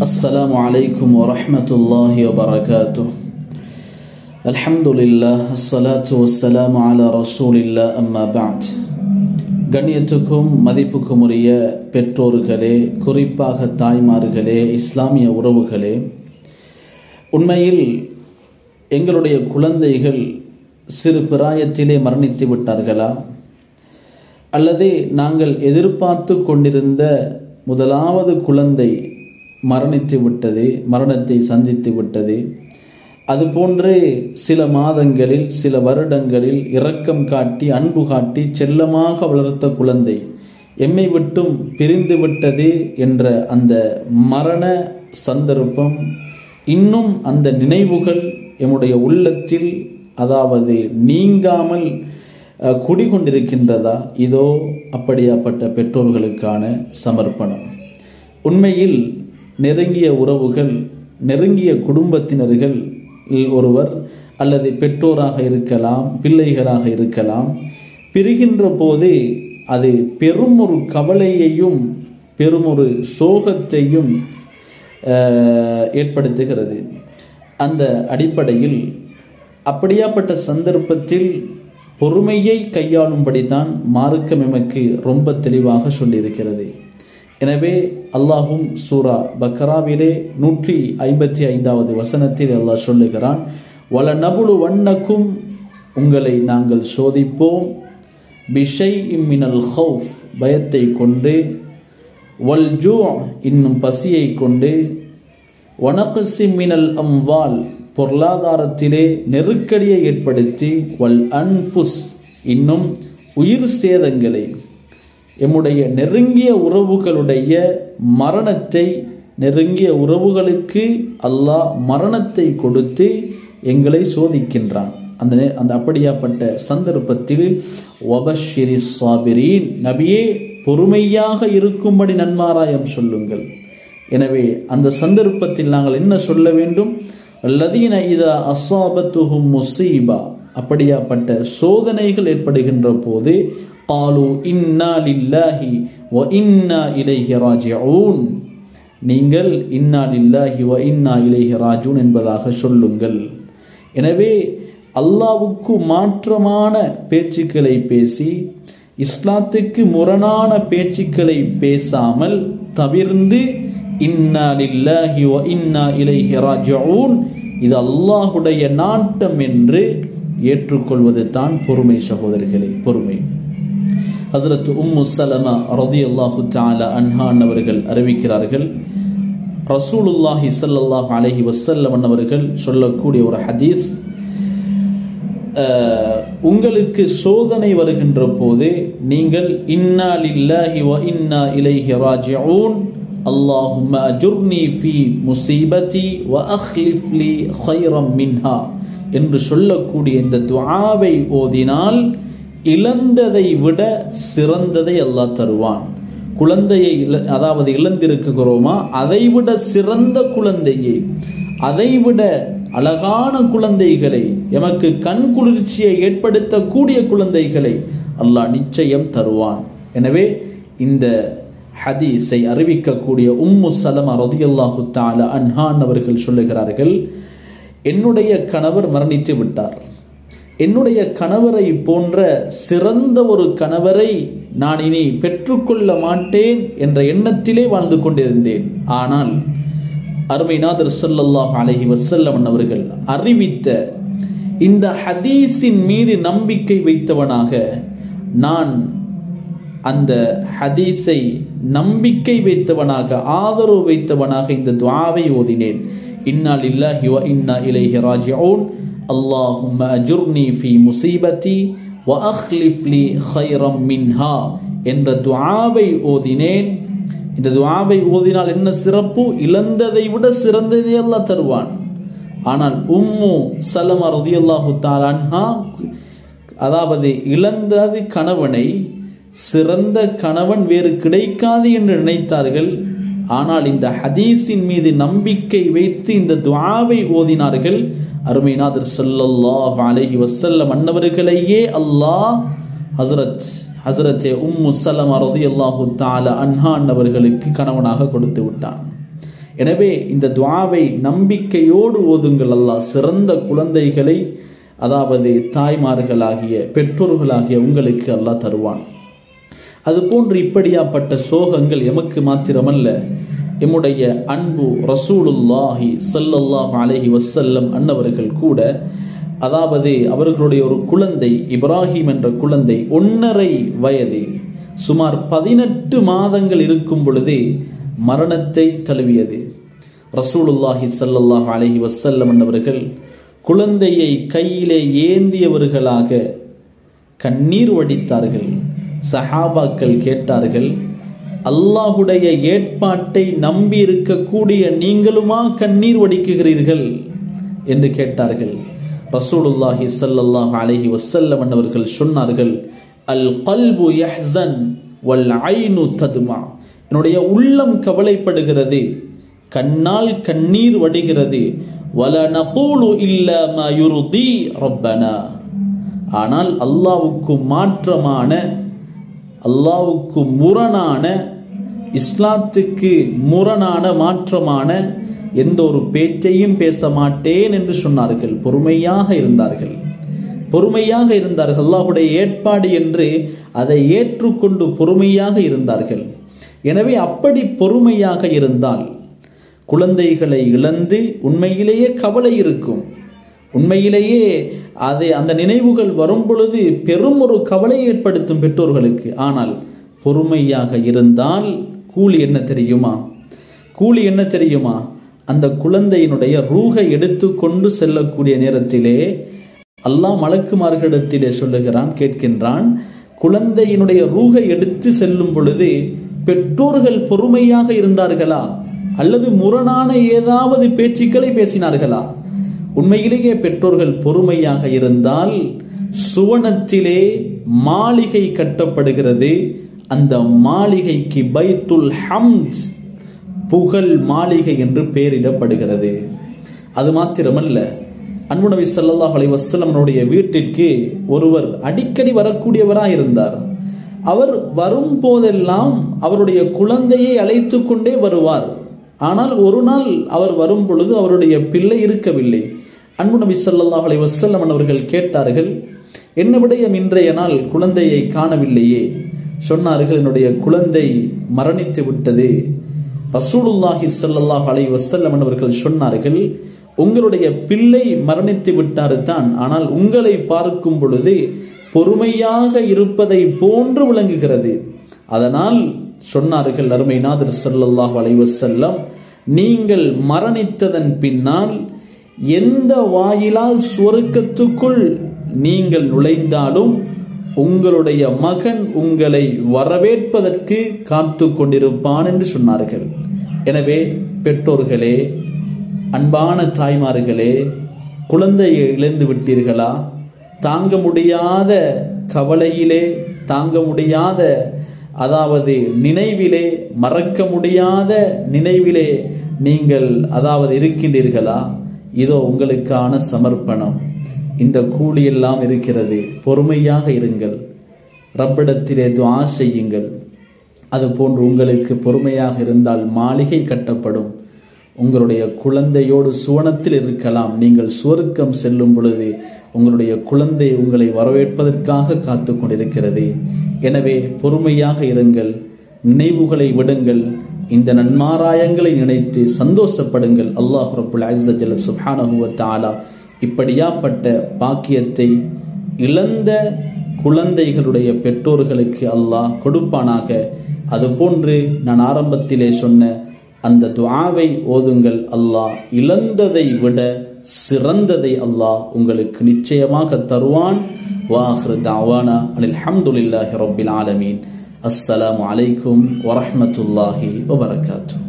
அஸ்ஸலாமு அலைக்கும் வரஹ்மத்துல்லாஹி வபரகாத்துஹ். அல்ஹம்துலில்லாஹ் அஸ்ஸலாத்து வஸ்ஸலாமு அலா ரசூலில்லாஹ் அம்மா பஅத். கண்ணியத்துக்கும் மதிப்புக்கும் உரிய பெற்றோர்களே, குறிப்பாக தாய்மார்களே, இஸ்லாமிய உறவுகளே, உண்மையில் எங்களுடைய குழந்தைகள் சிறு பிராயத்திலே மரணித்து விட்டார்களா, அல்லது நாங்கள் எதிர்பார்த்து கொண்டிருந்த முதலாவது குழந்தை மரணித்து விட்டது, மரணத்தை சந்தித்து விட்டது, அதுபோன்று சில மாதங்களில் சில வருடங்களில் இரக்கம் காட்டி அன்பு காட்டி செல்லமாக வளர்த்த குழந்தை எம்மை விட்டும் பிரிந்து விட்டது என்ற அந்த மரண சந்தர்ப்பம் இன்னும் அந்த நினைவுகள் எம்முடைய உள்ளத்தில் அதாவது நீங்காமல் குடிகொண்டிருக்கின்றதா? இதோ அப்படியாப்பட்ட பெற்றோர்களுக்கான சமர்ப்பணம். உண்மையில் நெருங்கிய உறவுகள், நெருங்கிய குடும்பத்தினர்கள் ஒருவர் அல்லது பெற்றோராக இருக்கலாம், பிள்ளைகளாக இருக்கலாம், பிரிகின்ற போது அது பெரும் ஒரு கவலையையும் பெரும் ஒரு சோகத்தையும் ஏற்படுத்துகிறது. அந்த அடிப்படையில் அப்படியாப்பட்ட சந்தர்ப்பத்தில் பொறுமையை கையாளும்படி தான் மார்க்கம் எமக்கு ரொம்ப தெளிவாக சொல்லியிருக்கிறது. எனவே அல்லாஹும் சூரா பக்ராவிலே 155வது வசனத்தில் அல்லாஹ் சொல்லுகிறான், வல நபுலு வண்ணக்கும், உங்களை நாங்கள் சோதிப்போம், பிஷை மினல் ஹவுஃப், பயத்தை கொண்டு, வல் ஜூ, இன்னும் பசியை கொண்டு, வனக்ஸி மினல் அம்வால், பொருளாதாரத்திலே நெருக்கடியை ஏற்படுத்தி, வல் அன்ஃபுஸ், இன்னும் உயிர் சேதங்களை, எம்முடைய நெருங்கிய உறவுகளுடைய மரணத்தை, நெருங்கிய உறவுகளுக்கு அல்லாஹ் மரணத்தை கொடுத்து எங்களை சோதிக்கின்றான். அந்த அப்படியாப்பட்ட சந்தர்ப்பத்தில் வபஷிரி ஸாபிரீன், நபியே பொறுமையாக இருக்கும்படி நன்மாராயம் சொல்லுங்கள். எனவே அந்த சந்தர்ப்பத்தில் நாங்கள் என்ன சொல்ல வேண்டும்? அல்லதீன இதா அஸாபத்துஹும் முஸீபா, அப்படியாப்பட்ட சோதனைகள் ஏற்படுகின்ற போது காலு இன்னா லில்லாஹி வ இன்னா இலைஹி ராஜிஊன், நீங்கள் இன்னா லில்லாஹி வ இன்னா இலைஹி ராஜிஊன் என்பதாக சொல்லுங்கள். எனவே அல்லாஹ்வுக்கு மாற்றமான பேச்சுக்களை பேசி, இஸ்லாத்துக்கு முரணான பேச்சுக்களை பேசாமல் தவிர்ந்து இன்னா லில்லாஹி வ இன்னா இலைஹி ராஜிஊன், இது அல்லாஹ்வுடைய நாட்டம் என்று ஏற்றுக்கொள்வது தான் பொறுமை. சகோதரர்களே, பொறுமை. ஹஸ்ரத் உம்மு சலமா ரலியல்லாஹு தஆலா அன்ஹா அவர்கள் அறிவிக்கிறார்கள், ரசூலுல்லாஹி ஸல்லல்லாஹு அலைஹி வஸல்லம் அவர்கள் சொல்லக்கூடிய ஒரு ஹதீஸ், உங்களுக்கு சோதனை வருகின்ற போது நீங்கள் இன்னா லில்லாஹி வ இன்னா இலைஹி ராஜிஊன், அல்லாஹும்ம அஜுர்னி ஃபீ முஸீபதி வ அக்லிஃப் லி கைரம் மின்ஹா என்று சொல்லக்கூடிய இந்த துஆவை ஓதினால் இழந்ததை விட சிறந்ததை அல்லாஹ் தருவான். குழந்தையை அதாவது இழந்திருக்கிறோமா, அதைவிட சிறந்த குழந்தையை, அதைவிட அழகான குழந்தைகளை, எமக்கு கண் குளிர்ச்சியை ஏற்படுத்தக்கூடிய குழந்தைகளை அல்லாஹ் நிச்சயம் தருவான். எனவே இந்த ஹதீஸை அறிவிக்கக்கூடிய உம்மு சலமா ரலியல்லாஹு தஆலா அன்ஹா அவர்கள் சொல்லுகிறார்கள், என்னுடைய கணவர் மரணித்து விட்டார், என்னுடைய கணவரை போன்ற சிறந்த ஒரு கணவரை நான் இனி பெற்றுக்கொள்ள மாட்டேன் என்ற எண்ணத்திலே வாழ்ந்து கொண்டிருந்தேன். ஆனால் அருமைநாதர் ஸல்லல்லாஹு அலைஹி வஸல்லம் அவர்கள் அறிவித்த இந்த ஹதீஸின் மீது நம்பிக்கை வைத்தவனாக நான் அந்த ஹதீஸை நம்பிக்கை வைத்தவனாக, ஆதரவு வைத்தவனாக இந்த துஆவை ஓதினேன். இன்னா லில்லாஹி வ இன்னா இலைஹி ராஜிஊன், அல்லாஹும்ம அஜுர்னி ஃபீ முஸீபதி வ அக்லிஃப் லி கைரம் மின்ஹா என்ற துஆவை ஓதினேன். இந்த துஆவை ஓதினால் என்ன சிறப்பு? இழந்ததை விட சிறந்ததை அல்லாஹ் தருவான். ஆனால் உம்மு சலமா ரலியல்லாஹு தஆலா அன்ஹா, அதாவது இழந்தது கணவனை, சிறந்த கணவன் வேறு கிடைக்காது என்று நினைத்தார்கள். ஆனால் இந்த ஹதீஸின் மீது நம்பிக்கை வைத்து இந்த துஆவை ஓதினார்கள். அருமைநாதர் ஸல்லல்லாஹு அலைஹி வஸல்லம் அன்னவர்களையே அல்லாஹ் ஹஸ்ரத் உம்மு சலமா ரலியல்லாஹு தஆலா அன்ஹா அவர்களுக்கு கணவனாக கொடுத்து விட்டான். எனவே இந்த துஆவை நம்பிக்கையோடு ஓதுங்கள். அல்லாஹ் சிறந்த குழந்தைகளை, அதாவது தாய்மார்களாகிய பெற்றோர்களாகிய உங்களுக்கு அல்லாஹ் தருவான். அதுபோன்று இப்படியாப்பட்ட சோகங்கள் எமக்கு மாத்திரமல்ல, எம்முடைய அன்பு ரசூலுல்லாஹி ஸல்லல்லாஹு அலைஹி வஸல்லம் அன்னவர்கள் கூட, அதாவது அவர்களுடைய ஒரு குழந்தை இப்ராஹிம் என்ற குழந்தை 1.5 வயது, சுமார் 18 மாதங்கள் இருக்கும் பொழுதே மரணத்தை தழுவியது. ரசூலுல்லாஹி ஸல்லல்லாஹு அலைஹி வஸல்லம் அன்னவர்கள் குழந்தையை கையிலே ஏந்தியவர்களாக கண்ணீர் வடித்தார்கள். சஹாபாக்கள் கேட்டார்கள், அல்லாஹுடைய ஏற்பாட்டை நம்பி இருக்கக்கூடிய நீங்களுமா கண்ணீர் வடிக்குகிறீர்கள் என்று கேட்டார்கள். ரசூலுல்லாஹி ஸல்லல்லாஹு அலைஹி வஸல்லம் அன்னவர்கள் சொன்னார்கள், அல் கல்பு யஹ்ஸன் வல் ஐனு தத்மா. என்னுடைய உள்ளம் கவலைப்படுகிறது, கண்ணால் கண்ணீர் வடிகிறது. வல நகூலு இல்லா மா யுர்தி ரப்பனா. ஆனால் அல்லாஹ்வுக்கு மாற்றமான, அல்லாஹ்வுக்கு முரணான, இஸ்லாத்துக்கு முரணான மாற்றமான எந்த ஒரு பேச்சையும் பேச மாட்டேன் என்று சொன்னார்கள். பொறுமையாக இருந்தார்கள், பொறுமையாக இருந்தார்கள். அல்லாஹ்வுடைய ஏற்பாடு என்று அதை ஏற்றுக்கொண்டு பொறுமையாக இருந்தார்கள். எனவே அப்படி பொறுமையாக இருந்தால் குழந்தைகளை இழந்து உண்மையிலேயே கவலை இருக்கும். உண்மையிலேயே அந்த நினைவுகள் வரும் பொழுது பெரும் ஒரு கவலை ஏற்படுத்தும் பெற்றோர்களுக்கு. ஆனால் பொறுமையாக இருந்தால் கூலி என்ன தெரியுமா? கூலி என்ன தெரியுமா? அந்த குழந்தையினுடைய ரூஹை எடுத்து கொண்டு செல்லக்கூடிய நேரத்திலே அல்லாஹ் மலக்குமார்களிடத்திலே சொல்லுகிறான், கேட்கின்றான், குழந்தையினுடைய ரூஹை எடுத்து செல்லும் பொழுது பெற்றோர்கள் பொறுமையாக இருந்தார்களா அல்லது முரணான ஏதாவது பேச்சுக்களை பேசினார்களா? உண்மையிலேயே பெற்றோர்கள் பொறுமையாக இருந்தால் சுவனத்திலே மாளிகை கட்டப்படுகிறது. அந்த மாளிகைக்கு பைத்துல் ஹம்த், புகழ் மாளிகை என்று பெயரிடப்படுகிறது. அது மாத்திரமல்ல, அன்பு நபி ஸல்லல்லாஹு அலைஹி வஸல்லமுடைய வீட்டிற்கு ஒருவர் அடிக்கடி வரக்கூடியவராக இருந்தார். அவர் வரும் போதெல்லாம் அவருடைய குழந்தையை அழைத்து கொண்டே வருவார். ஆனால் ஒரு நாள் அவர் வரும் பொழுது அவருடைய பிள்ளை இருக்கவில்லை. அன்பு நபி ஸல்லல்லாஹு அலைஹி வஸல்லம் அவர்கள் கேட்டார்கள், என்ன விடயம் இன்றைய நாள் குழந்தையை காணவில்லையே? சொன்னார்கள், என்னுடைய குழந்தை மரணித்து விட்டது. ரசூலுல்லாஹி ஸல்லல்லாஹு அலைஹி வஸல்லம் அவர்கள் சொன்னார்கள், உங்களுடைய பிள்ளை மரணித்து விட்டார் தான், ஆனால் உங்களை பார்க்கும் பொழுது பொறுமையாக இருப்பதை போன்று விளங்குகிறது. அதனால் சொன்னார்கள் அருமை நாதர் ஸல்லல்லாஹு அலைஹி வஸல்லம், நீங்கள் மரணித்ததன் பின்னால் எந்த வாயிலால் சுவர்க்கத்துக்குள் நீங்கள் நுழைந்தாலும் உங்களுடைய மகன் உங்களை வரவேற்பதற்கு காத்து கொண்டிருப்பான் என்று சொன்னார்கள். எனவே பெற்றோர்களே, அன்பான தாய்மார்களே, குழந்தையை இழந்து விட்டீர்களா? தாங்க முடியாத கவலையிலே, தாங்க முடியாத அதாவது நினைவிலே, மறக்க முடியாத நினைவிலே நீங்கள் அதாவது இருக்கின்றீர்களா? இதோ உங்களுக்கான சமர்ப்பணம். இந்த கூலியெல்லாம் இருக்கிறது. பொறுமையாக இருங்கள், ரப்பிடத்திலே துஆ செய்யுங்கள். அதுபோன்று உங்களுக்கு பொறுமையாக இருந்தால் மாளிகை கட்டப்படும். உங்களுடைய குழந்தையோடு சுவனத்தில் இருக்கலாம். நீங்கள் சுவர்க்கம் செல்லும் பொழுது உங்களுடைய குழந்தை உங்களை வரவேற்பதற்காக காத்து கொண்டிருக்கிறது. எனவே பொறுமையாக இருங்கள், நினைவுகளை விடுங்கள், இந்த நன்மாராயங்களை நினைத்து சந்தோஷப்படுங்கள். அல்லாஹ் ரப்புல் இஸ்ஸத் ஜல்ல சுப்ஹானஹு வ தஆலா இப்படியாப்பட்ட பாக்கியத்தை இழந்த குழந்தைகளுடைய பெற்றோர்களுக்கு அல்லாஹ் கொடுப்பானாக. அதுபோன்று நான் ஆரம்பத்திலே சொன்ன அந்த துஆவை ஓதுங்கள். அல்லாஹ் இழந்ததை விட சிறந்ததை அல்லாஹ் உங்களுக்கு நிச்சயமாக தருவான். வாஹிரு தஅவானா அனில் ஹம்துலில்லாஹி ரப்பில் ஆலமீன். அஸ்ஸலாமு அலைக்கும் வரஹ்மத்துல்லாஹி வபரகாத்துஹு.